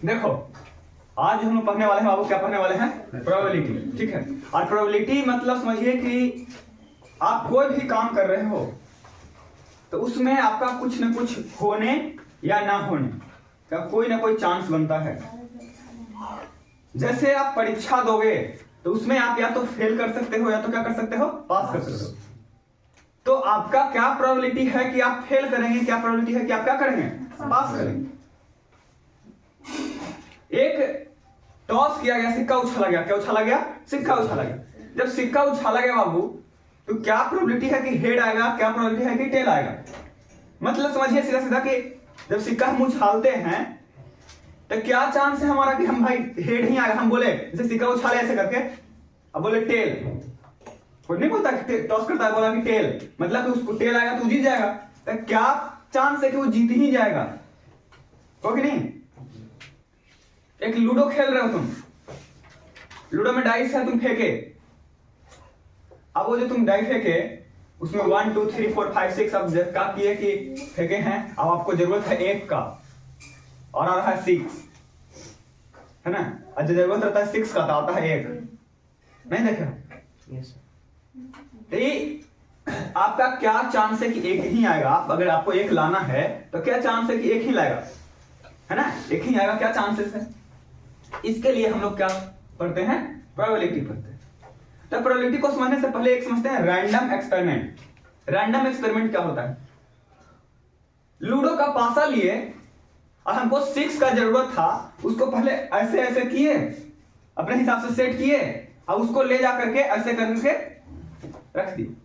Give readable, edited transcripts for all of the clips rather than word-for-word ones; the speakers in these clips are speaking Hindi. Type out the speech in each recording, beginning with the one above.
देखो आज हम लोग पढ़ने वाले हैं बाबू, क्या पढ़ने वाले हैं? प्रोबेबिलिटी। ठीक है, और प्रोबेबिलिटी मतलब समझिए कि आप कोई भी काम कर रहे हो तो उसमें आपका कुछ न कुछ होने या ना होने का कोई ना कोई चांस बनता है। जैसे आप परीक्षा दोगे तो उसमें आप या तो फेल कर सकते हो या तो क्या कर सकते हो, पास कर सकते हो। तो आपका क्या प्रोबेबिलिटी है कि आप फेल करेंगे, क्या प्रोबेबिलिटी है कि आप क्या करेंगे, पास करेंगे। एक टॉस किया गया, सिक्का उछाला गया, क्या उछाला गया, सिक्का उछाला गया। जब सिक्का उछाला गया बाबू तो क्या प्रोबेबिलिटी है कि हेड आएगा, क्या प्रोबेबिलिटी है कि टेल आएगा। मतलब समझिए सीधा सीधा कि जब सिक्का हम उछालते हैं तो क्या चांस है हमारा कि हम भाई हेड ही आएगा। हम बोले जैसे सिक्का उछाले ऐसे करके, अब बोले टेल, कोई नहीं बोलता कि टॉस करता है, बोला कि टेल, मतलब कि उसको टेल आएगा तो जीत जाएगा। तो क्या चांस है कि वो जीत ही जाएगा, हो कि नहीं। एक लूडो खेल रहे हो तुम, लूडो में डाइस है, तुम फेंके, अब वो जो तुम डाई फेंके उसमें 1 2 3 4 5 6 अब क्या किए कि फेंके हैं। अब आपको जरूरत है 1 का और आ रहा है 6, है ना। और जो जरूरत रहता है 6 का तो आता है 1, नहीं देखा। यस तो ये आपका क्या चांस है कि 1 ही आएगा। आप अगर आपको 1 लाना है तो क्या चांस है कि 1 ही लाएगा, है ना, 1 ही आएगा, क्या चांसेस है। इसके लिए हम लोग क्या पढ़ते हैं, प्रोबेबिलिटी पढ़ते हैं। तो प्रोबेबिलिटी को समझने से पहले एक समझते हैं रैंडम एक्सपेरिमेंट। रैंडम एक्सपेरिमेंट क्या होता है? लूडो का पासा लिए और हमको 6 का जरूरत था, उसको पहले ऐसे ऐसे किए, अपने हिसाब से सेट किए और उसको ले जा करके ऐसे करके रख दिए।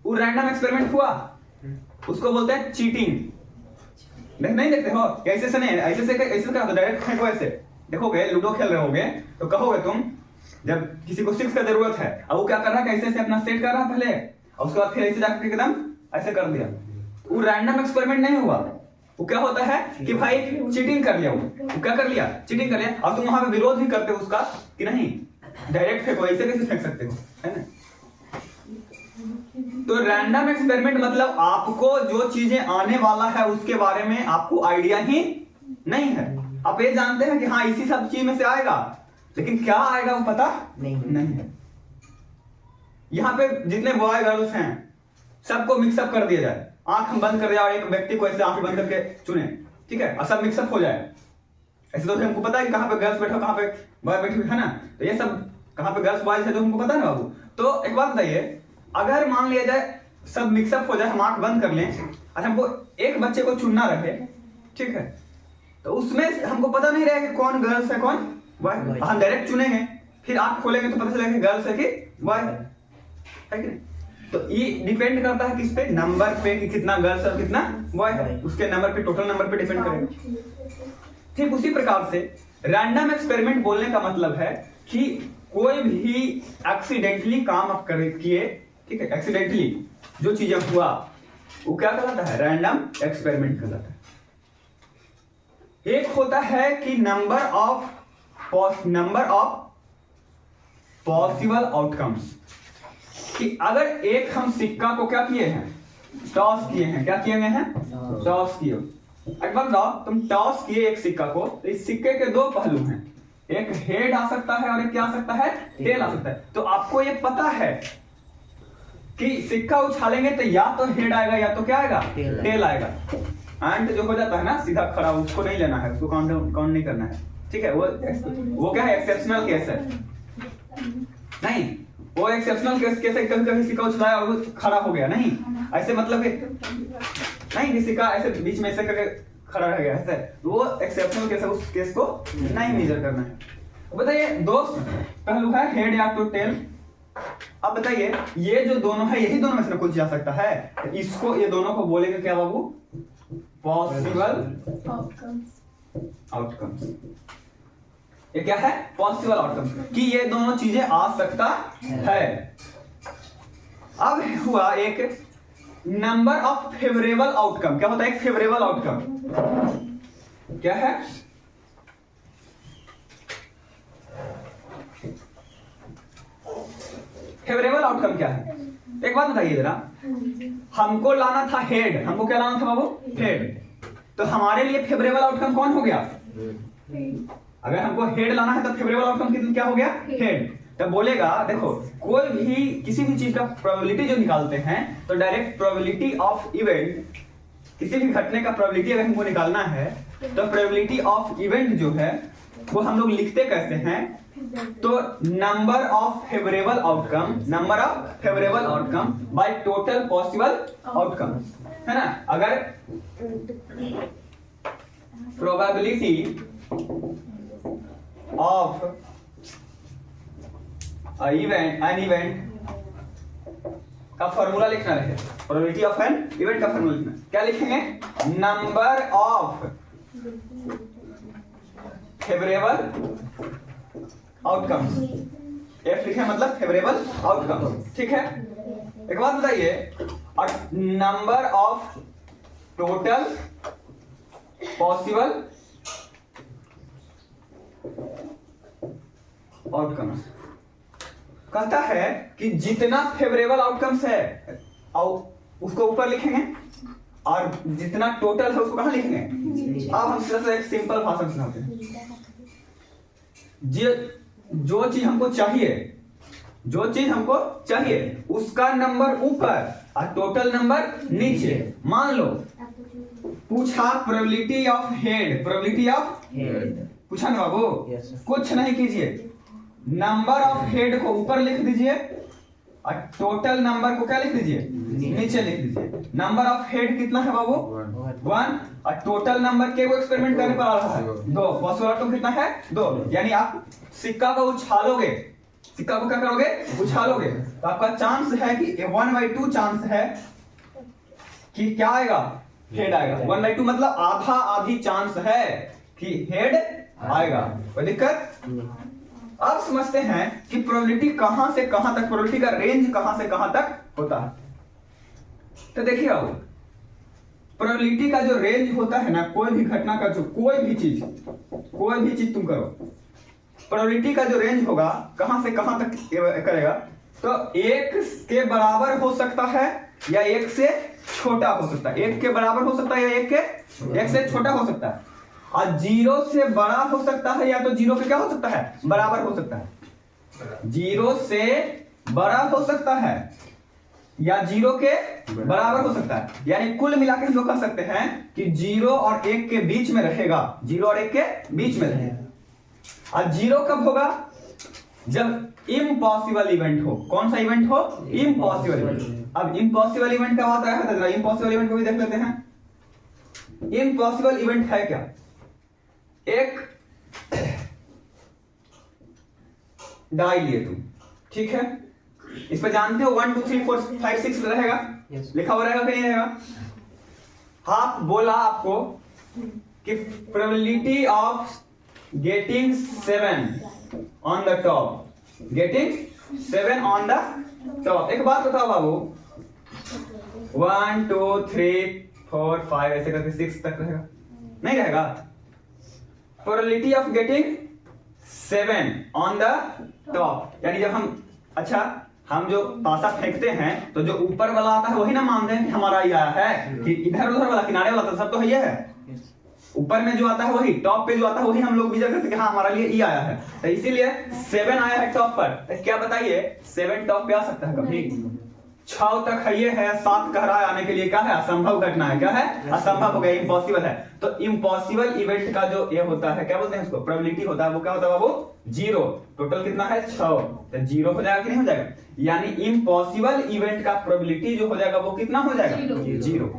वो रैंडम एक्सपेरिमेंट हुआ, उसको बोलते हैं चीटिंग। नहीं देखते हो, ऐसे से नहीं, ऐसे से ऐसे क्या होता है, डायरेक्ट फेंको ऐसे। देखोगे लूडो खेल रहे होगे तो कहोगे तुम, जब किसी को 6 का जरूरत है अब वो क्या कर रहा है, कैसे से अपना सेट कर रहा है पहले, और उसके बाद फिर ऐसे जाकर एकदम ऐसे कर दिया। वो रैंडम एक्सपेरिमेंट नहीं हुआ, वो क्या होता है कि भाई चीटिंग कर लिया। वो क्या कर लिया, चीटिंग कर लिया। और तुम वहां पे विरोध भी करते हो उसका कि नहीं डायरेक्ट फेंको, ऐसे कैसे फेंक सकते हो, है ना। तो रैंडम एक्सपेरिमेंट मतलब आपको जो चीजें आने वाला है उसके बारे में आपको आइडिया ही नहीं है। आप ये जानते हैं कि हाँ इसी सब चीज में से आएगा, लेकिन क्या आएगा वो पता नहीं है। यहाँ पे जितने बॉय गर्ल्स हैं सबको मिक्सअप कर दिया जाए, आंख हम बंद कर दिया और एक व्यक्ति को ऐसे आंख बंद करके चुने, ठीक है, और सब मिक्सअप हो जाए। ऐसे तो हमको पता है कि कहाँ पे गर्ल्स बैठो, कहाँ पे बॉय बैठे, है ना। तो ये सब कहाँ पे गर्ल्स बॉयज है तो हमको पता है ना बाबू। तो एक बात बताइए, अगर मान लिया जाए सब मिक्सअप हो जाए, हम आंख बंद कर लें और हमको एक बच्चे को चुनना रहे, ठीक है, तो उसमें हमको पता नहीं रहेगा कि कौन गर्ल्स है कौन बॉय। हम डायरेक्ट चुनेंगे, फिर आंख खोलेंगे तो पता चलेगा कि गर्ल्स है कि बॉय है कि नहीं। तो ये डिपेंड करता है किस पे, नंबर पे, कि कितना गर्ल्स और कितना बॉय है, उसके नंबर पे, टोटल नंबर पे डिपेंड करेगा। ठीक उसी प्रकार से रैंडम एक्सपेरिमेंट बोलने का मतलब है कि कोई भी एक्सीडेंटली काम आप किए, ठीक है, एक्सीडेंटली जो चीजें हुआ वो क्या कहलाता है, रैंडम एक्सपेरिमेंट कहलाता है। एक होता है कि नंबर ऑफ पॉसिबल आउटकम्स, कि अगर एक हम सिक्का को क्या किए हैं, टॉस किए हैं, क्या किए हैं, टॉस किए। एक बात बताओ, तुम टॉस किए एक सिक्का को, तो इस सिक्के के 2 पहलू हैं, एक हेड आ सकता है और एक क्या आ सकता है, टेल आ सकता है। तो आपको ये पता है कि सिक्का उछालेंगे तो या तो हेड आएगा या तो क्या आएगा, टेल आएगा। एंड जो हो जाता है ना सीधा खड़ा, उसको नहीं लेना है, उसको काउंट नहीं करना है, ठीक है। वो क्या है, एक्सेप्शनल केस है, नहीं वो एक्सेप्शनल केस है, कभी कभी सिक्का उछलाया और वो खड़ा हो गया, नहीं ऐसे मतलब नहीं कि सिक्का ऐसे बीच में ऐसे करके खड़ा रह गया, ऐसे वो एक्सेप्शनल केस है, उस केस को नहीं मेजर करना है। बताइए 2 पहलू है, हेड या तो टेल। अब बताइए ये जो दोनों है, यही दोनों में से कुछ जा सकता है, इसको ये दोनों को बोलेंगे क्या बाबू, पॉसिबल आउटकम्स। ये क्या है, पॉसिबल आउटकम, कि ये दोनों चीजें आ सकता है। अब हुआ एक नंबर ऑफ फेवरेबल आउटकम। क्या होता है एक फेवरेबल आउटकम, क्या है, फेवरेबल आउटकम क्या है। एक बात बताइए जरा, हमको लाना था हेड, हमको क्या लाना था बाबू, हेड। तो हमारे लिए फेवरेबल आउटकम कौन हो गया, अगर हमको हेड लाना है तो फेवरेबल आउटकम कितना क्या हो गया हेड। तब बोलेगा देखो कोई भी किसी भी चीज का प्रोबेबिलिटी जो निकालते हैं तो डायरेक्ट प्रोबेबिलिटी ऑफ इवेंट, किसी भी घटने का प्रोबेबिलिटी अगर हमको निकालना है तो प्रोबेबिलिटी ऑफ इवेंट जो है वो हम लोग लिखते कैसे हैं, तो number of favourable outcome by total possible outcome, है ना। अगर प्रोबेबिलिटी ऑफ एन इवेंट का फॉर्मूला लिखना है, प्रोबेबिलिटी ऑफ एन इवेंट का फॉर्मूला लिखना, क्या लिखेंगे, number of favourable outcomes, F लिखे मतलब फेवरेबल आउटकम, ठीक है। एक बात बताइए, और number of total possible outcomes कहता है कि जितना फेवरेबल आउटकम्स है उसको ऊपर लिखेंगे और जितना टोटल है उसको कहां लिखेंगे। अब हम सिर्फ एक सिंपल भाषा सुनाते हैं, जो चीज हमको चाहिए उसका नंबर ऊपर और टोटल नंबर नीचे। मान लो पूछा प्रोबेबिलिटी ऑफ हेड, पूछा ना बाबू, कुछ नहीं कीजिए, नंबर ऑफ हेड को ऊपर लिख दीजिए और टोटल नंबर को क्या लिख दीजिए नीचे लिख दीजिए। नंबर ऑफ हेड कितना है बाबू 1 और टोटल नंबर के वो एक्सपेरिमेंट करने पर आ रहा है 2, पॉसिबल आउटकम कितना है 2। यानी आप सिक्का को उछालोगे, सिक्का को क्या करोगे उछालोगे, तो आपका चांस है कि 1/2 चांस है कि क्या आएगा हेड आएगा। 1/2 मतलब आधी चांस है कि हेड आएगा। कोई दिक्कत। अब समझते हैं कि प्रोबेबिलिटी कहां से कहां तक, प्रोबेबिलिटी का रेंज कहां से कहां तक होता है। तो देखिए अब प्रोबेबिलिटी का जो रेंज होता है ना, कोई भी घटना का, जो कोई भी चीज तुम करो, प्रोबेबिलिटी का जो रेंज होगा कहां से कहां तक करेगा, तो 1 के बराबर हो सकता है या 1 से छोटा हो सकता है, 1 के बराबर हो सकता है या 1 से छोटा हो सकता है, और 0 से बड़ा हो सकता है या तो 0 के क्या हो सकता है बराबर हो सकता है, 0 से बड़ा हो सकता है या 0 के बराबर हो सकता है। यानी कुल मिलाकर हम लोग कह सकते हैं कि 0 और 1 के बीच में रहेगा, 0 और 1 के बीच में रहेगा। और 0 कब होगा, जब इम्पॉसिबल इवेंट हो। कौन सा इवेंट हो, इम्पॉसिबल इवेंट। अब इम्पॉसिबल इवेंट का बात आया था, इम्पॉसिबल इवेंट को भी देख लेते हैं। इम्पॉसिबल इवेंट है क्या, एक डाई लिए तुम, ठीक है, इस पे जानते हो 1 2 3 4 5 6 रहेगा, लिखा हुआ रहेगा कि नहीं रहेगा। हाँ बोला आपको कि probability of getting 7 on the top, getting 7 on the top. एक बात बताओ बाबू, 1 2 3 4 5 ऐसे करके 6 तक रहेगा, नहीं रहेगा। Probability of getting 7 on the top, यानी जब हम जो पासा फेंकते हैं तो जो ऊपर वाला आता है वही ना मानते हैं कि हमारा ही आया है, कि इधर उधर वाला किनारे वाला तो सब तो ये है, ऊपर में जो आता है वही, टॉप पे जो आता है वही हम लोग विजय करते हैं कि हाँ हमारा लिए ई आया है। तो इसीलिए 7 आया है टॉप पर। तो क्या बताइए 7 टॉप पे आ सकता है कभी, 6 तक है, ये है 7 कह रहा है आने के लिए, क्या है असंभव घटना है, क्या है असंभव हो गया, इम्पॉसिबल है। तो इम्पॉसिबल इवेंट का जो ये होता है क्या बोलते हैं उसको, प्रोबेबिलिटी होता है, वो क्या होता है बाबू 0। टोटल कितना है 6, तो 0 हो जाएगा कि नहीं हो जाएगा। यानी इम्पॉसिबल इवेंट का प्रोबेबिलिटी जो हो जाएगा वो कितना हो जाएगा 0,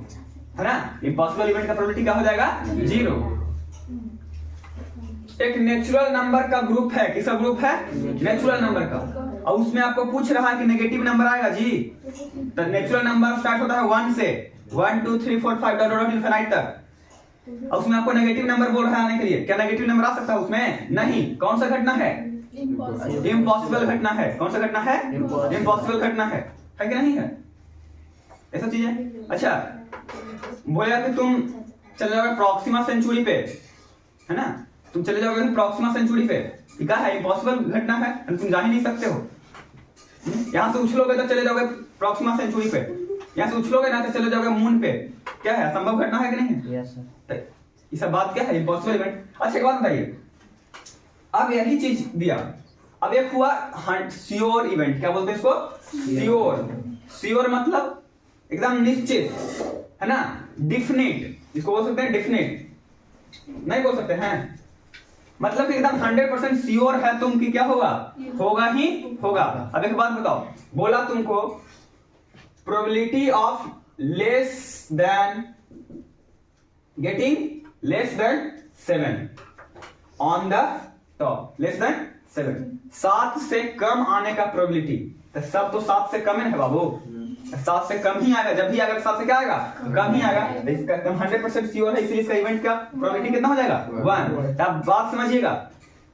है ना। इम्पॉसिबल इवेंट का प्रोबेबिलिटी क्या हो जाएगा 0। एक नेचुरल नंबर का ग्रुप है, किसका ग्रुप है नेचुरल नंबर का, और उसमें आपको पूछ रहा है कि नेगेटिव नंबर आएगा जी, तो नेचुरल नंबर स्टार्ट होता है 1 से, 1 2 3 4 5 डॉट इनफिनिट तक, और उसमें आपको नेगेटिव नंबर बोल रहा है आने के लिए। क्या नेगेटिव नंबर आ सकता है उसमें, नहीं। कौन सा घटना है, इम्पॉसिबल घटना है। कौन सा घटना है, इम्पॉसिबल घटना है कि नहीं है, ऐसा चीज है। अच्छा बोलेगा कि तुम चले जाओगे प्रॉक्सिमा सेंचुरी पे, है ना, तुम चले जाओगे प्रॉक्सिमा सेंचुरी पे, क्या है इम्पॉसिबल घटना है, तुम जा ही नहीं सकते हो। यहां से उछलोगे तो चले जाओगे प्रॉक्सिमा सेंचुरी पे, यहां से उछलोगे ना तो चले जाओगे मून पे, क्या है असंभव घटना है कि नहीं है। ये सब बात क्या है, इम्पॉसिबल इवेंट। अच्छा एक बात बताइए, अब यही चीज दिया, अब एक हुआ श्योर इवेंट, क्या बोलते हैं इसको, श्योर। श्योर मतलब एकदम निश्चित, है ना, डिफिनिट, इसको बोल सकते हैं डिफिनिट, नहीं बोल सकते हैं, मतलब कि एकदम 100% श्योर है तुम कि क्या होगा, होगा ही होगा। अब एक बात बताओ, बोला तुमको probability of less than getting less than 7 on the top, less than 7, 7 से कम आने का प्रोबेबिलिटी, तो सब तो 7 से कम है बाबू, 7 से कम ही आएगा, जब भी आएगा 7 से क्या आएगा, कम ही आएगा। तो इसका एकदम 100% श्योर है, इसलिए इसका इवेंट का प्रोबेबिलिटी कितना हो जाएगा, 1। अब बात समझिएगा,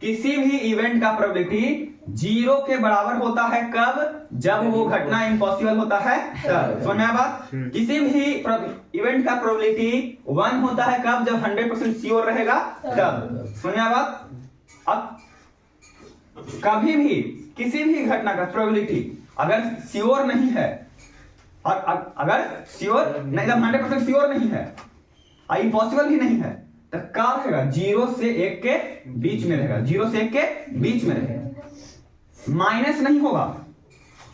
किसी भी इवेंट का प्रोबेबिलिटी 0 के बराबर होता है कब, जब वो घटना इम्पॉसिबल होता है तब। समझ में आया बात, किसी भी इवेंट का प्रोबेबिलिटी 1 होता है कब, जब 100% श्योर रहेगा तब। समझ में आया बात। अब कभी भी किसी भी घटना का प्रोबेबिलिटी अगर श्योर नहीं है, और अगर श्योर नहीं, जब 100% श्योर नहीं है, इम्पॉसिबल भी नहीं है, तो क्या रहेगा, 0 से 1 के बीच में रहेगा, 0 से 1 के बीच में रहेगा, माइनस नहीं होगा।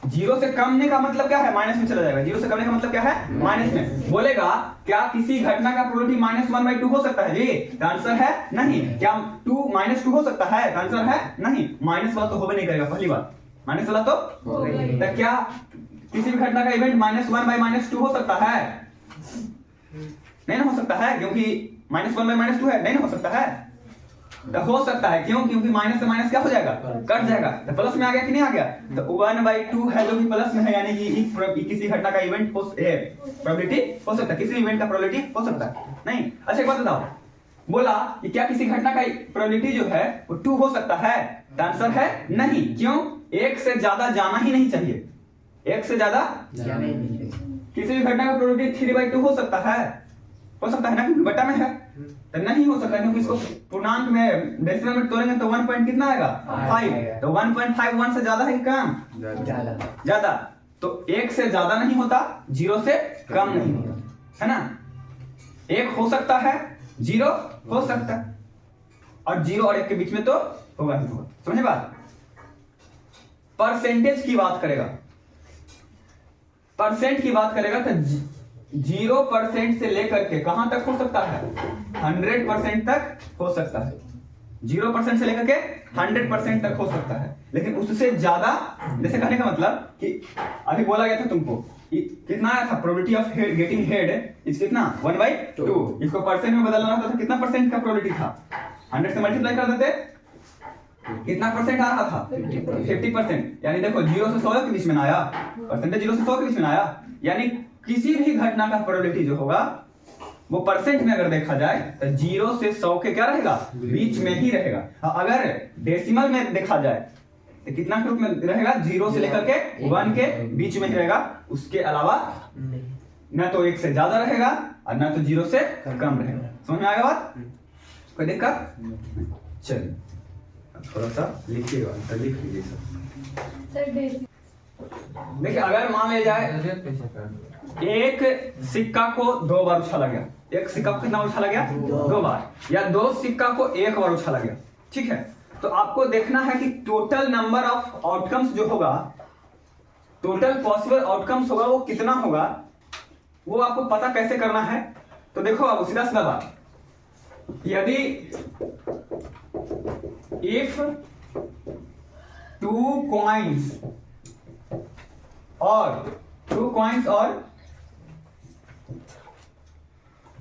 0 से कम ने का मतलब क्या है, माइनस में चला जाएगा, 0 से कम ने का मतलब क्या है, माइनस में। बोलेगा क्या किसी घटना का प्रोबेबिलिटी -1/2 हो सकता है जी, तो आंसर है नहीं। क्या 2 -2 हो सकता है, तो आंसर है नहीं। माइनस वाला तो होबे नहीं करेगा, पहली बात, माइनस वाला तो क्या किसी भी घटना का इवेंट -1/-2 हो सकता है, नहीं ना हो सकता है, क्योंकि -1/-2 है, नहीं ना हो सकता है, तो हो सकता है, क्यों, क्योंकि माइनस से माइनस क्या हो जाएगा, कट जाएगा, तो प्लस में आ गया कि नहीं आ गया, तो 1/2 है जो कि प्लस में है, यानी कि किसी घटना का इवेंट प्रोबेबिलिटी हो सकता है, किसी इवेंट का प्रोबेबिलिटी हो सकता है नहीं। अच्छा एक बात बताओ, बोला कि क्या किसी घटना का प्रोबेबिलिटी जो है वो 2 हो सकता है, तो आंसर है नहीं। क्यों, 1 से ज्यादा जाना ही नहीं चाहिए, 1 से ज्यादा जाना ही नहीं चाहिए। किसी भी घटना का प्रोबेबिलिटी 3/2 हो सकता है ना, क्योंकि बटा में है, तो नहीं हो सकता, क्योंकि इसको पूर्णांक में डेसिमल में तोड़ेंगे तो 1 पॉइंट कितना आएगा, 5, तो 1.5 1 से ज्यादा है कि कम, ज्यादा, तो 1 से ज्यादा नहीं होता, 0 से कम नहीं होता, है ना। 1 हो सकता है, 0 हो सकता है, और 0 और 1 के बीच में तो होगा ही होगा। समझे बात। परसेंटेज की बात करेगा, परसेंट की बात करेगा तो 0% से लेकर के कहां तक हो सकता है, 100% तक हो सकता है, 0% से लेकर के 100% तक हो सकता है। लेकिन उससे ज्यादा, जैसे कहने का मतलब कि अभी बोला गया था तुमको कितना आया था, probability of getting head is कितना 1/2, इसको परसेंट में बदलना होता था, कितना परसेंट का प्रोबेबिलिटी था, 100 से मल्टीप्लाई कर देते, कितना परसेंट आ रहा था, 50%। यानी देखो 0 से 100 के बीच में ना आया, परसेंटेज 0 से 100 के बीच में आया, यानी किसी भी घटना का प्रोबेबिलिटी जो होगा वो परसेंट में अगर देखा जाए तो 0 से 100 के क्या रहेगा, बीच में ही रहेगा। अगर डेसिमल में देखा जाए तो कितना के रूप में रहेगा, 0 से लेकर के 1 के बीच में ही रहेगा, उसके अलावा न तो 1 से ज्यादा रहेगा और न तो 0 से कम रहेगा। समझ में आएगा बात, कोई दिक्कत। चलिए थोड़ा सा लिखिएगा, तो लिख लीजिए सर। देखिए अगर मान लिया जाए एक सिक्का को 2 बार उछाला गया, एक सिक्का को कितना उछाला गया, 2 बार, या 2 सिक्का को 1 बार उछाला गया, ठीक है। तो आपको देखना है कि टोटल नंबर ऑफ आउटकम्स जो होगा, टोटल पॉसिबल आउटकम्स होगा वो कितना होगा, वो आपको पता कैसे करना है। तो देखो अब सीधा सीधा बात, यदि इफ 2 coins और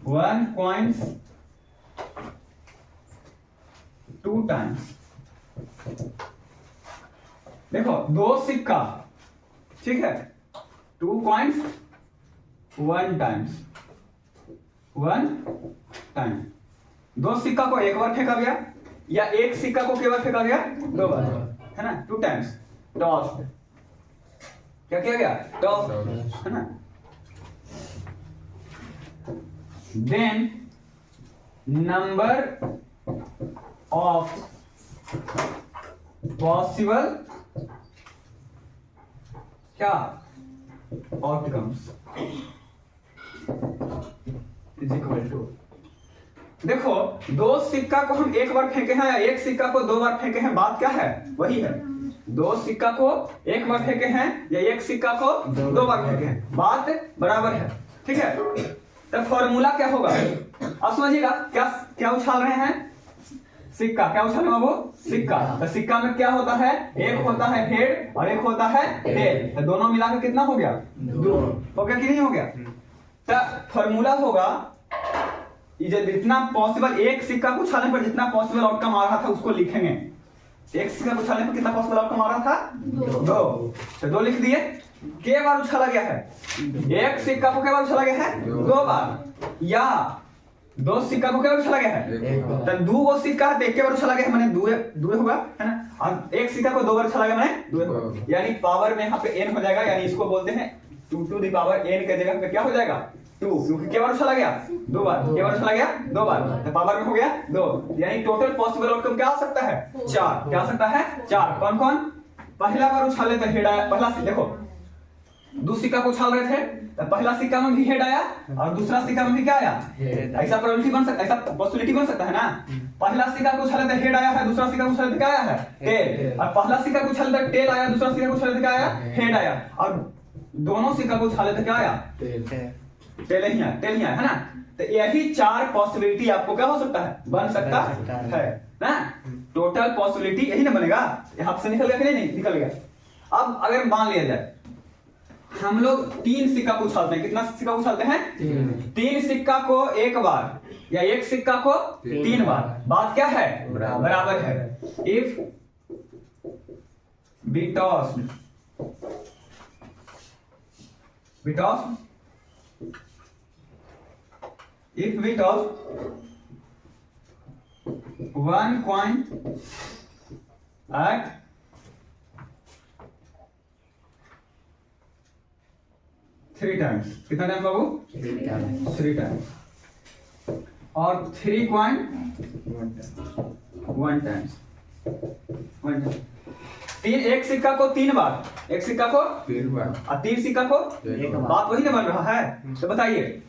1 coin 2 times, देखो 2 सिक्का, ठीक है, 2 coins 1 times, 1 time, 2 सिक्का को 1 बार फेंका गया या 1 सिक्का को केवल फेंका गया 2 बार, है ना, 2 times टॉस, क्या किया गया, टॉस, है ना। देन नंबर ऑफ पॉसिबल क्या आउटकम्स इज इक्वल टू देखो दो सिक्का को हम एक बार फेंके हैं या एक सिक्का को दो बार फेंके हैं, बात क्या है? वही है। दो सिक्का को एक बार फेंके हैं या एक सिक्का को दो बार फेंके हैं, बात बराबर है। ठीक है, तो फॉर्मूला क्या होगा अब समझिएगा। क्या क्या उछाल रहे हैं? सिक्का। क्या उछाल रहे हैं बाबू? सिक्का। तो सिक्का में क्या होता है? एक होता है हेड और एक होता है टेल। तो दोनों मिलाकर कितना हो गया? दो। हो गया कि नहीं हो गया? तो फॉर्मूला होगा ये जितना पॉसिबल, एक सिक्का को उछालने पर जितना पॉसिबल आउटकम आ रहा था उसको लिखेंगे। एक सिक्का को उछालने पर कितना पॉसिबल आउटकम आ रहा था? दो। तो दो लिख दिए। के बार उछाला गया है? एक सिक्का को क्या बार उछाला गया है? दो बार। या दो सिक्का को क्या बार उछाला गया है? तो दो वो सिक्का है, एक के बार उछाला गया है, माने दो होगा, है ना। और एक सिक्का को दो बार उछाला गया माने दो, यानी पावर में यहाँ पे n हो जाएगा, यानी इसको बोलते हैं 2 to the power n के जगह पे क्या हो जाएगा? 2, क्योंकि क्या बार उछाला गया? दो बार। क्या बार उछाला गया? दो बार। तो पावर में हो गया 2, यानी टोटल पॉसिबल आउटकम क्या आ सकता है? 4। क्या आ सकता है? 4। कौन कौन? पहला बार उछाले तो हेड आया। पहला देखो दो सिक्का को उछाल रहे थे तो पहला सिक्का में भी हेड आया और दूसरा सिक्का में भी क्या आया? ऐसा प्रोबेबिलिटी बन सकता, ऐसा पॉसिबिलिटी बन सकता है ना। पहला सिक्का को उछाले तो हेड आया है, दूसरा सिक्का को उछाले तो क्या आया है? टेल। और पहला सिक्का को उछाले तो टेल आया, दूसरा सिक्का को उछाले तो क्या आया? हेड आया। और दोनों सिक्का को उछाले तो क्या आया? टेल ही आया, टेल ही आया, है ना। तो यही 4 पॉसिबिलिटी आपको क्या हो सकता है? बन सकता है ना। टोटल पॉसिबिलिटी यही ना बनेगा। यहाँ से निकल गया कि नहीं? निकल गया। अब अगर मान लिया जाए हम लोग 3 सिक्का को उछालते हैं। कितना सिक्का उछालते हैं? 3 सिक्का को एक बार या एक सिक्का को 3 बार, बात क्या है? बराबर है। If we tossed one coin at 3 times, कितना टाइम बाबू? 3 टाइम्स। और 3 कॉइन 1 टाइम्स। एक सिक्का को 3 बार, एक सिक्का को 3 बार और 3 सिक्का को एक बार, बात वही ना बन रहा है। तो बताइए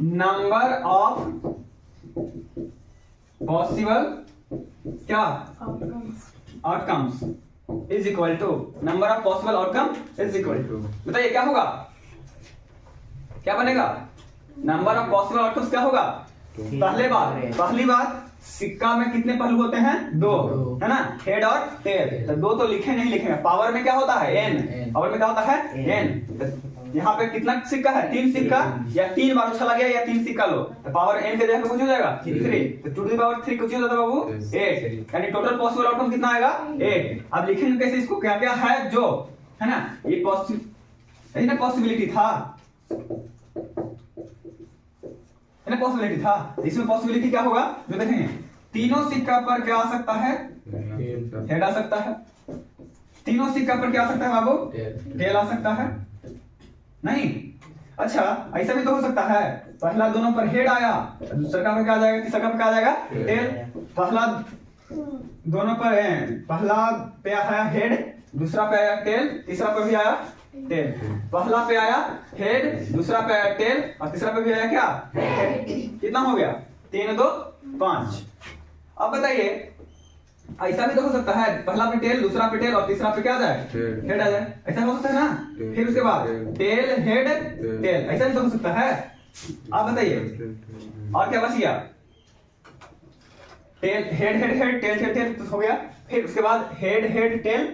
नंबर ऑफ पॉसिबल क्या outcomes is equal to number of possible outcome is equal to, बताइए क्या होगा? क्या बनेगा? नंबर ऑफ पॉसिबल आउटकम्स क्या होगा? पहली बात सिक्का में कितने पहलू होते हैं? 2, है ना, हेड और टेल। तो 2 तो लिखे नहीं लिखेंगे। पावर में क्या होता है? n। पावर में क्या होता है? n। यहाँ पे कितना सिक्का है? 3 सिक्का, या 3 बार उछाला गया या 3 सिक्का लो, तो पावर n के जगह पे कुछ हो जाएगा 3। तो 2 to the power 3 कुछ हो जाता है बाबू 8, यानी टोटल पॉसिबल आउटकम कितना आएगा? 8। अब लिखेंगे कैसे इसको? क्या क्या है जो, है ना, ये पॉसिबिलिटी था, है ना, पॉसिबिलिटी था। इसमें पॉसिबिलिटी क्या होगा जो देखेंगे? तीनों सिक्का पर क्या आ सकता है? हेड आ सकता है। तीनों सिक्का पर क्या आ सकता है बाबू? टेल आ सकता है। नहीं, अच्छा ऐसा भी तो हो सकता है पहला दोनों पर हेड आया, दूसरा का पे क्या आ जाएगा? तीसरा का पे क्या आ जाएगा? टेल। पहला दोनों पर पहला पे आया हेड, दूसरा पे आया टेल, तीसरा पे भी आया टेल। पहला पे आया हेड, दूसरा पे आया टेल और तीसरा पे भी आया क्या? हेड। कितना हो गया? 3 2 5। अब बताइए ऐसा भी तो हो सकता है पहला पे टेल, दूसरा पे टेल और तीसरा पे क्या आ जाए? हेड आ जाए। ऐसा हो सकता है ना। फिर उसके बाद टेल हेड टेल, ऐसा भी तो हो सकता है। आप बताइए और क्या बच गया? Tail head head head tail tail tail तो हो गया। फिर उसके बाद head head tail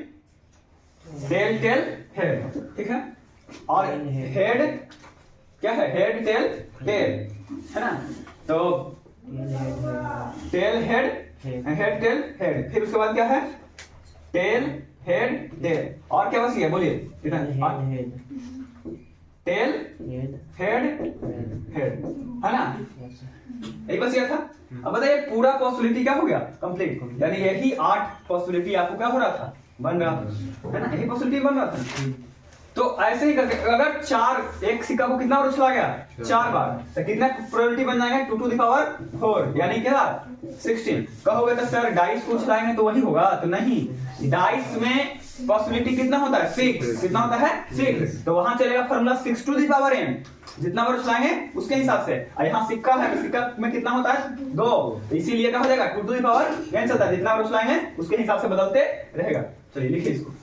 tail tail head, ठीक है। और हेड क्या है? हेड टेल टेल, है ना। तो tell head head tail head, फिर उसके बाद क्या है? टेल हेड टेल, और क्या बच गया? बोलिए कितना? टेल हेड हेड, है ना, यही बच गया था। अब बताइए पूरा पॉसिबिलिटी क्या हो गया? कंप्लीट, यानी यही 8 पॉसिबिलिटी आपको क्या हो रहा था? बन रहा था, है ना, यही पॉसिबिलिटी बन रहा था। तो ऐसे ही करके अगर 4 एक सिक्का को कितना बार उछला गया? 4 बार, तो कितना प्रोबेबिलिटी बन जाएगा? 2 to the power 4, यानी क्या? 16। कहोगे तो सर डाइस को उछलाएंगे तो वही होगा, तो नहीं, डाइस में पॉसिबिलिटी कितना होता है 6, कितना होता है 6, तो वहां चलेगा formula 6 to the power n, जितना बार उछलाएंगे उसके हिसाब से। यहाँ सिक्का है तो सिक्का में कितना होता है 2, तो इसीलिए क्या हो जाएगा 2 टू द पावर n चलता है, जितना बार उछलाएंगे उसके हिसाब से बदलते रहेगा। चलिए लिखिए इसको।